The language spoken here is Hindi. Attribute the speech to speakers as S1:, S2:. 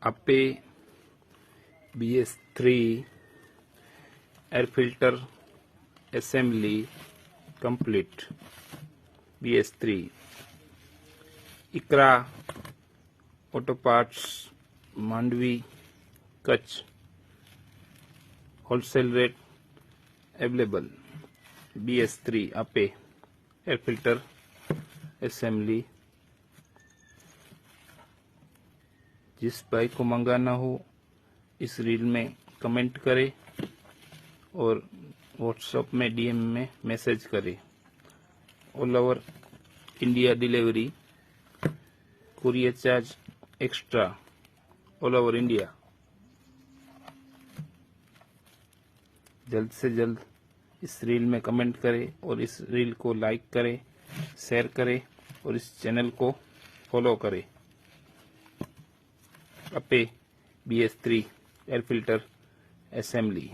S1: अपे BS3 air filter assembly complete. BS3 Iqra auto parts Mandvi Kutch wholesale rate available. BS3 Ape air filter assembly. जिस भाई को मंगाना हो इस रील में कमेंट करे और व्हाट्सएप में DM में मैसेज करे. All over India delivery, courier charge extra, all over India. जल्द से जल्द इस रील में कमेंट करे और इस रील को लाइक करे, शेयर करे और इस चैनल को फॉलो करे. अपे BS3 एयर फिल्टर असेंबली.